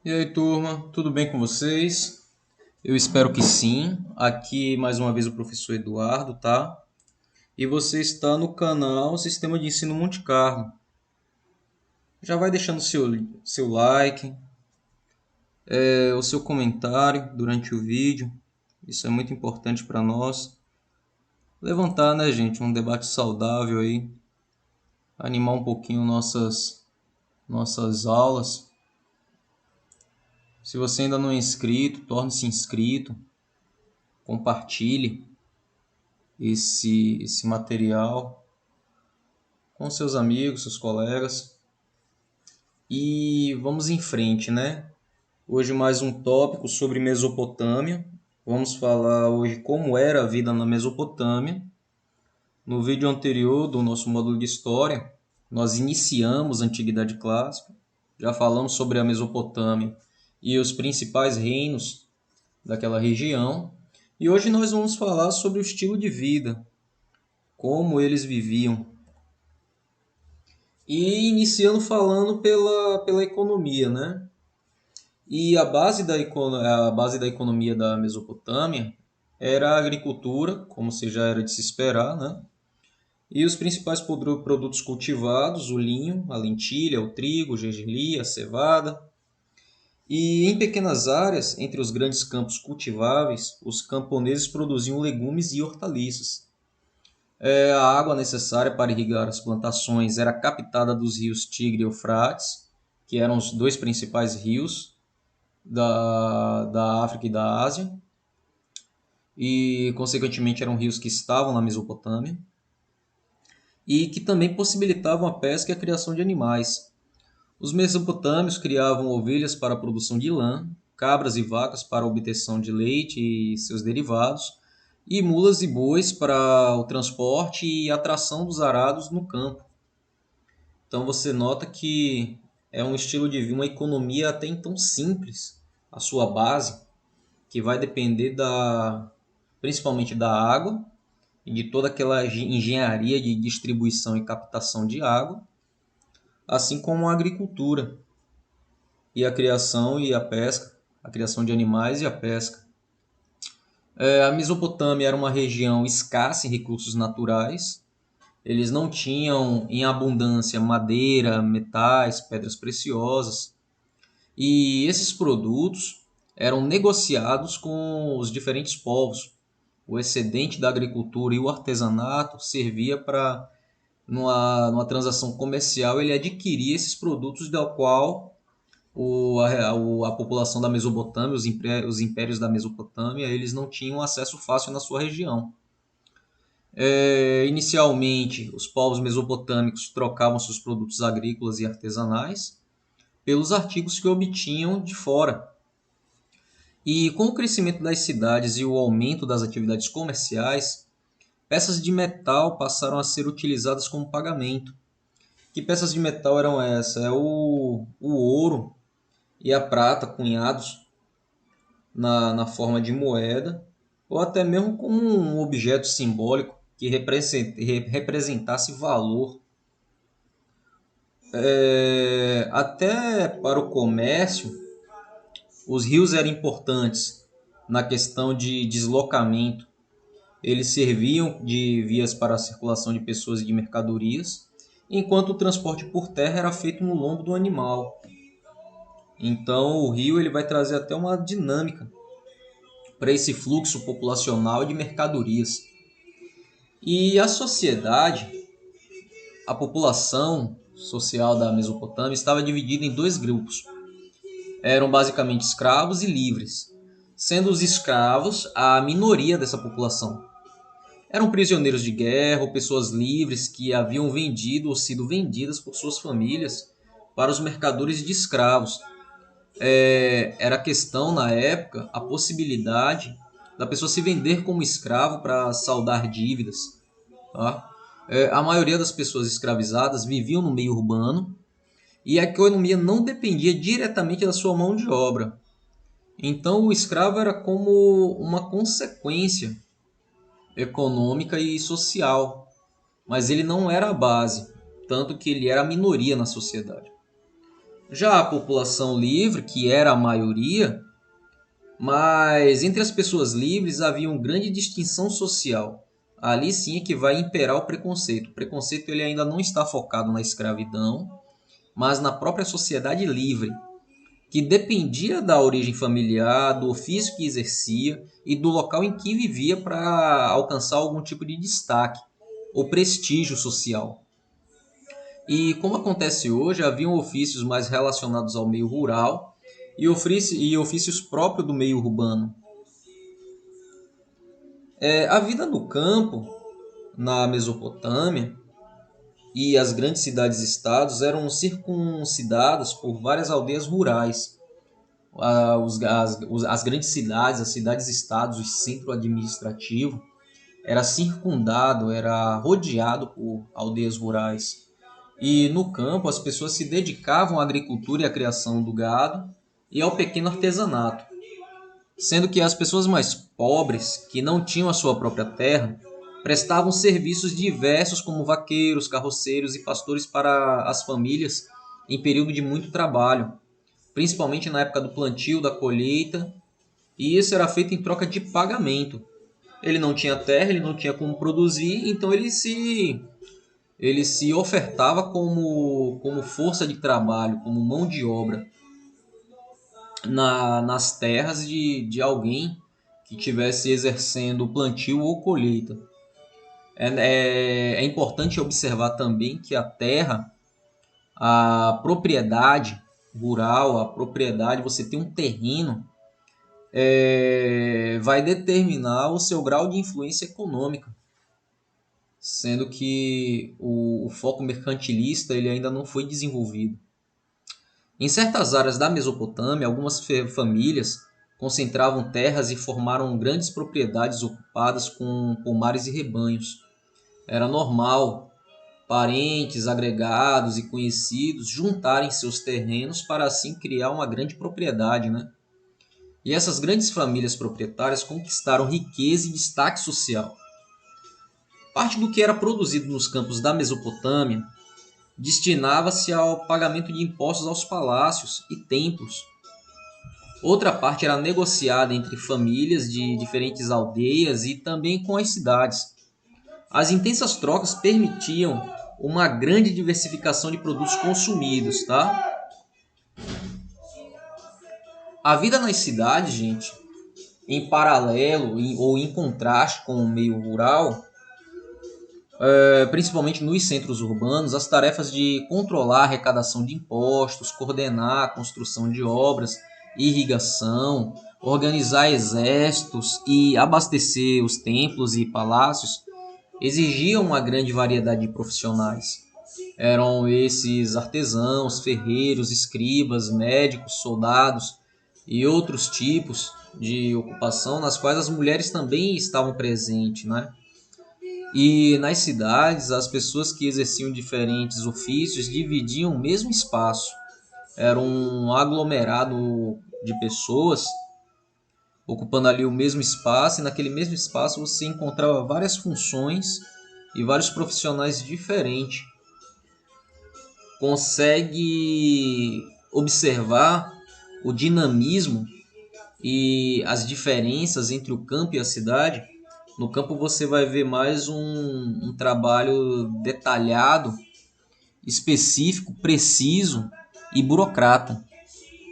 E aí, turma, tudo bem com vocês? Eu espero que sim. Aqui mais uma vez o professor Eduardo, tá? E você está no canal Sistema de Ensino Monte Carlo. Já vai deixando seu like, o seu comentário durante o vídeo. Isso é muito importante para nós. Levantar, né, gente, um debate saudável aí, animar um pouquinho nossas aulas. Se você ainda não é inscrito, torne-se inscrito, compartilhe esse material com seus amigos, seus colegas. E vamos em frente, né? Hoje mais um tópico sobre Mesopotâmia. Vamos falar hoje como era a vida na Mesopotâmia. No vídeo anterior do nosso módulo de História, nós iniciamos a Antiguidade Clássica. Já falamos sobre a Mesopotâmia e os principais reinos daquela região. E hoje nós vamos falar sobre o estilo de vida, como eles viviam. E iniciando falando pela economia, né? E a base da economia da Mesopotâmia era a agricultura, como se já era de se esperar, né? E os principais produtos cultivados, o linho, a lentilha, o trigo, o gergelim, a cevada. E em pequenas áreas, entre os grandes campos cultiváveis, os camponeses produziam legumes e hortaliças. A água necessária para irrigar as plantações era captada dos rios Tigre e Eufrates, que eram os dois principais rios da África e da Ásia, e consequentemente eram rios que estavam na Mesopotâmia, e que também possibilitavam a pesca e a criação de animais. Os mesopotâmios criavam ovelhas para a produção de lã, cabras e vacas para a obtenção de leite e seus derivados, e mulas e bois para o transporte e a tração dos arados no campo. Então você nota que é um estilo de vida, uma economia até então simples, a sua base, que vai depender principalmente da água e de toda aquela engenharia de distribuição e captação de água, assim como a agricultura e a criação e a pesca, a criação de animais e a pesca. A Mesopotâmia era uma região escassa em recursos naturais. Eles não tinham em abundância madeira, metais, pedras preciosas. E esses produtos eram negociados com os diferentes povos. O excedente da agricultura e o artesanato servia para, numa transação comercial, ele adquirir esses produtos da qual a população da Mesopotâmia, os impérios da Mesopotâmia, eles não tinham acesso fácil na sua região. Inicialmente, os povos mesopotâmicos trocavam seus produtos agrícolas e artesanais pelos artigos que obtinham de fora. E com o crescimento das cidades e o aumento das atividades comerciais, peças de metal passaram a ser utilizadas como pagamento. Que peças de metal eram essas? O ouro e a prata cunhados na forma de moeda, ou até mesmo como um objeto simbólico que representasse valor. Até para o comércio, os rios eram importantes na questão de deslocamento. Eles serviam de vias para a circulação de pessoas e de mercadorias, enquanto o transporte por terra era feito no lombo do animal. Então, o rio ele vai trazer até uma dinâmica para esse fluxo populacional de mercadorias. E a sociedade, a população social da Mesopotâmia estava dividida em dois grupos. Eram basicamente escravos e livres, sendo os escravos a minoria dessa população. Eram prisioneiros de guerra ou pessoas livres que haviam vendido ou sido vendidas por suas famílias para os mercadores de escravos. Era questão na época a possibilidade da pessoa se vender como escravo para saldar dívidas. Tá? A maioria das pessoas escravizadas viviam no meio urbano e a economia não dependia diretamente da sua mão de obra. Então o escravo era como uma consequência econômica e social, mas ele não era a base, tanto que ele era a minoria na sociedade. Já a população livre, que era a maioria, mas entre as pessoas livres havia uma grande distinção social. Ali sim é que vai imperar o preconceito. O preconceito ele ainda não está focado na escravidão, mas na própria sociedade livre, que dependia da origem familiar, do ofício que exercia e do local em que vivia para alcançar algum tipo de destaque ou prestígio social. E como acontece hoje, haviam ofícios mais relacionados ao meio rural e ofícios próprios do meio urbano. A vida no campo, na Mesopotâmia, e as grandes cidades-estados eram circuncidadas por várias aldeias rurais. As grandes cidades, as cidades-estados, o centro administrativo, era circundado, era rodeado por aldeias rurais. E no campo, as pessoas se dedicavam à agricultura e à criação do gado e ao pequeno artesanato, sendo que as pessoas mais pobres, que não tinham a sua própria terra, prestavam serviços diversos como vaqueiros, carroceiros e pastores para as famílias em período de muito trabalho, principalmente na época do plantio, da colheita, e isso era feito em troca de pagamento. Ele não tinha terra, ele não tinha como produzir, então ele se ofertava como força de trabalho, como mão de obra nas terras de alguém que estivesse exercendo plantio ou colheita. É importante observar também que a terra, a propriedade rural, a propriedade, você tem um terreno, vai determinar o seu grau de influência econômica, sendo que o foco mercantilista ele ainda não foi desenvolvido. Em certas áreas da Mesopotâmia, algumas famílias concentravam terras e formaram grandes propriedades ocupadas com pomares e rebanhos. Era normal parentes, agregados e conhecidos juntarem seus terrenos para assim criar uma grande propriedade, né? E essas grandes famílias proprietárias conquistaram riqueza e destaque social. Parte do que era produzido nos campos da Mesopotâmia destinava-se ao pagamento de impostos aos palácios e templos. Outra parte era negociada entre famílias de diferentes aldeias e também com as cidades. As intensas trocas permitiam uma grande diversificação de produtos consumidos, tá? A vida nas cidades, gente, em paralelo ou em contraste com o meio rural, principalmente nos centros urbanos, as tarefas de controlar a arrecadação de impostos, coordenar a construção de obras, irrigação, organizar exércitos e abastecer os templos e palácios exigiam uma grande variedade de profissionais. Eram esses artesãos, ferreiros, escribas, médicos, soldados e outros tipos de ocupação nas quais as mulheres também estavam presentes, né? E nas cidades, as pessoas que exerciam diferentes ofícios dividiam o mesmo espaço. Era um aglomerado de pessoas ocupando ali o mesmo espaço, e naquele mesmo espaço você encontrava várias funções e vários profissionais diferentes. Consegue observar o dinamismo e as diferenças entre o campo e a cidade? No campo você vai ver mais um trabalho detalhado, específico, preciso e burocrata,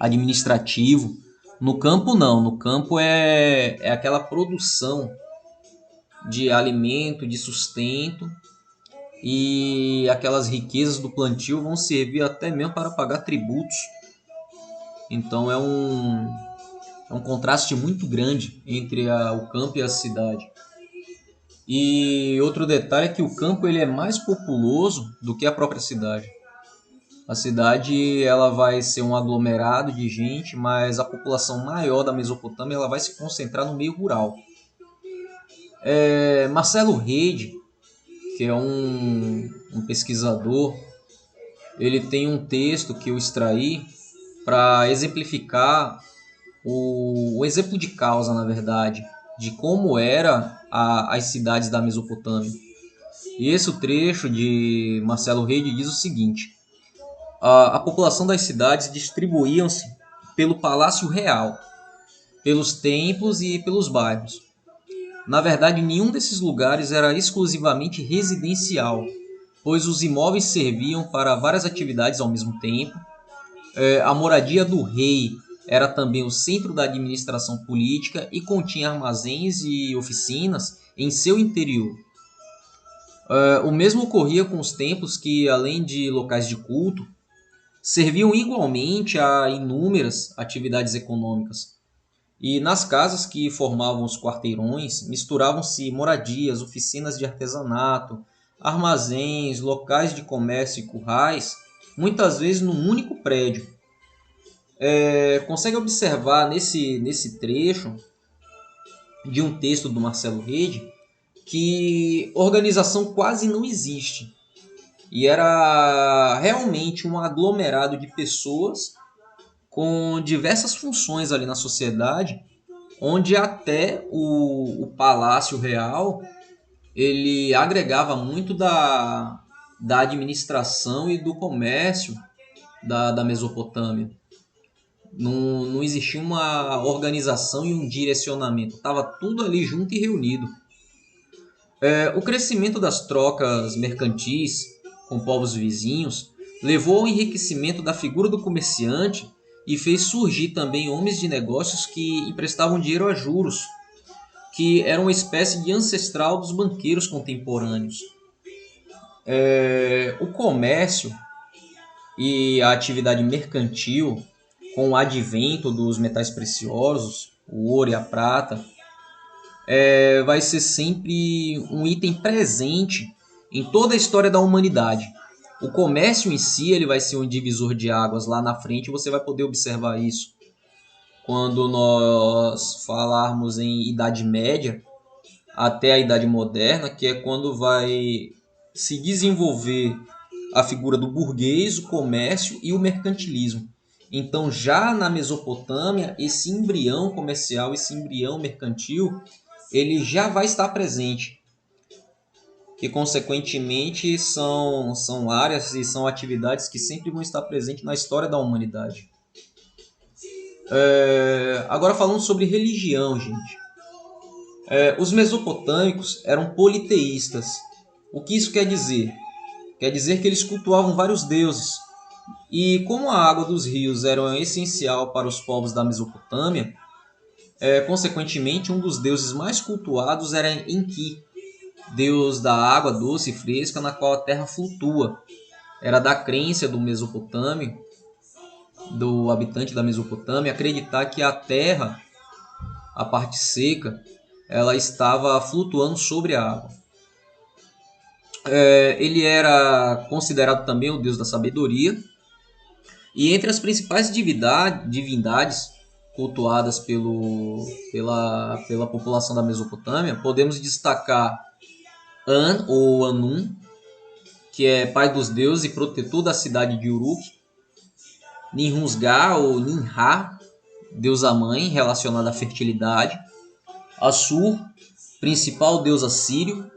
administrativo. No campo não, no campo é aquela produção de alimento, de sustento, e aquelas riquezas do plantio vão servir até mesmo para pagar tributos. Então é um contraste muito grande entre o campo e a cidade. E outro detalhe é que o campo ele é mais populoso do que a própria cidade. A cidade ela vai ser um aglomerado de gente, mas a população maior da Mesopotâmia ela vai se concentrar no meio rural. Marcelo Reid, que é um pesquisador, ele tem um texto que eu extraí para exemplificar o exemplo de causa, na verdade, de como era as cidades da Mesopotâmia. E esse trecho de Marcelo Reid diz o seguinte: A população das cidades distribuíam-se pelo Palácio Real, pelos templos e pelos bairros. Na verdade, nenhum desses lugares era exclusivamente residencial, pois os imóveis serviam para várias atividades ao mesmo tempo. A moradia do rei era também o centro da administração política e continha armazéns e oficinas em seu interior. O mesmo ocorria com os templos que, além de locais de culto, serviam igualmente a inúmeras atividades econômicas. E nas casas que formavam os quarteirões, misturavam-se moradias, oficinas de artesanato, armazéns, locais de comércio e currais, muitas vezes num único prédio. Consegue observar nesse trecho de um texto do Marcelo Rede que organização quase não existe. E era realmente um aglomerado de pessoas com diversas funções ali na sociedade, onde até o Palácio Real ele agregava muito da administração e do comércio da Mesopotâmia. Não existia uma organização e um direcionamento, estava tudo ali junto e reunido. O crescimento das trocas mercantis com povos vizinhos levou ao enriquecimento da figura do comerciante e fez surgir também homens de negócios que emprestavam dinheiro a juros, que eram uma espécie de ancestral dos banqueiros contemporâneos. O comércio e a atividade mercantil, com o advento dos metais preciosos, o ouro e a prata, vai ser sempre um item presente em toda a história da humanidade. O comércio em si ele vai ser um divisor de águas lá na frente, você vai poder observar isso. Quando nós falarmos em Idade Média até a Idade Moderna, que é quando vai se desenvolver a figura do burguês, o comércio e o mercantilismo. Então, já na Mesopotâmia, esse embrião comercial, esse embrião mercantil, ele já vai estar presente. Que, consequentemente, são áreas e são atividades que sempre vão estar presentes na história da humanidade. Agora, falando sobre religião, gente. Os mesopotâmicos eram politeístas. O que isso quer dizer? Quer dizer que eles cultuavam vários deuses. E como a água dos rios era essencial para os povos da Mesopotâmia, consequentemente, um dos deuses mais cultuados era Enki, deus da água doce e fresca na qual a terra flutua. Era da crença do mesopotâmio, do habitante da Mesopotâmia, acreditar que a terra, a parte seca, ela estava flutuando sobre a água. Ele era considerado também o deus da sabedoria. E entre as principais divindades cultuadas pela população da Mesopotâmia, podemos destacar An ou Anum, que é pai dos deuses e protetor da cidade de Uruk. Ninhunzga ou Ninha, deusa mãe relacionada à fertilidade. Assur, principal deus assírio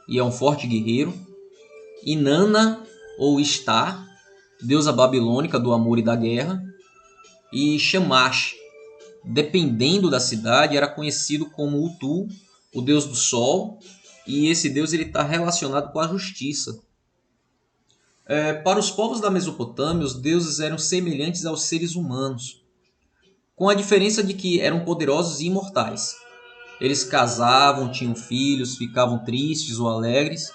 e é um forte guerreiro. Inanna ou Ishtar, deusa babilônica do amor e da guerra. E Shamash, dependendo da cidade, era conhecido como Utu, o deus do sol, e esse deus está relacionado com a justiça. Para os povos da Mesopotâmia, os deuses eram semelhantes aos seres humanos, com a diferença de que eram poderosos e imortais. Eles casavam, tinham filhos, ficavam tristes ou alegres,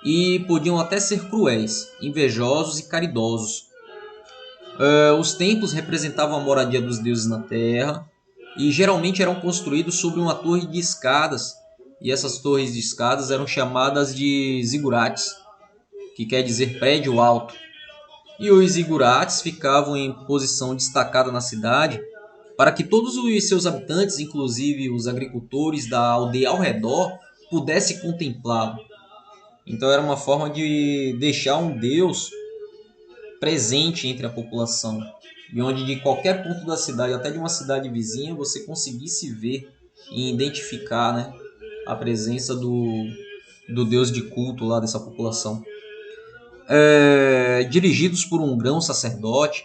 e podiam até ser cruéis, invejosos e caridosos. Os templos representavam a moradia dos deuses na terra e geralmente eram construídos sobre uma torre de escadas, e essas torres de escadas eram chamadas de zigurates, que quer dizer prédio alto. E os zigurates ficavam em posição destacada na cidade para que todos os seus habitantes, inclusive os agricultores da aldeia ao redor, pudessem contemplá-lo. Então era uma forma de deixar um deus presente entre a população, e onde de qualquer ponto da cidade, até de uma cidade vizinha, você conseguisse ver e identificar, né, a presença do deus de culto lá dessa população. dirigidos por um grão sacerdote.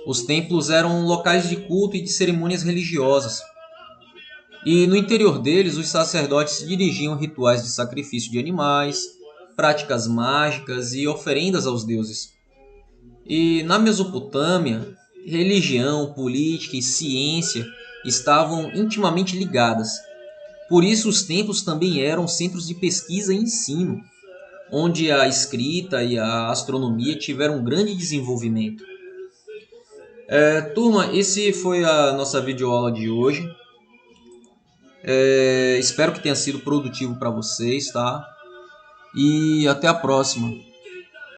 Os templos eram locais de culto e de cerimônias religiosas. E no interior deles, os sacerdotes dirigiam rituais de sacrifício de animais, práticas mágicas e oferendas aos deuses. E na Mesopotâmia, religião, política e ciência estavam intimamente ligadas. Por isso, os templos também eram centros de pesquisa e ensino, onde a escrita e a astronomia tiveram um grande desenvolvimento. Turma, esse foi a nossa videoaula de hoje. Espero que tenha sido produtivo para vocês, tá? E até a próxima.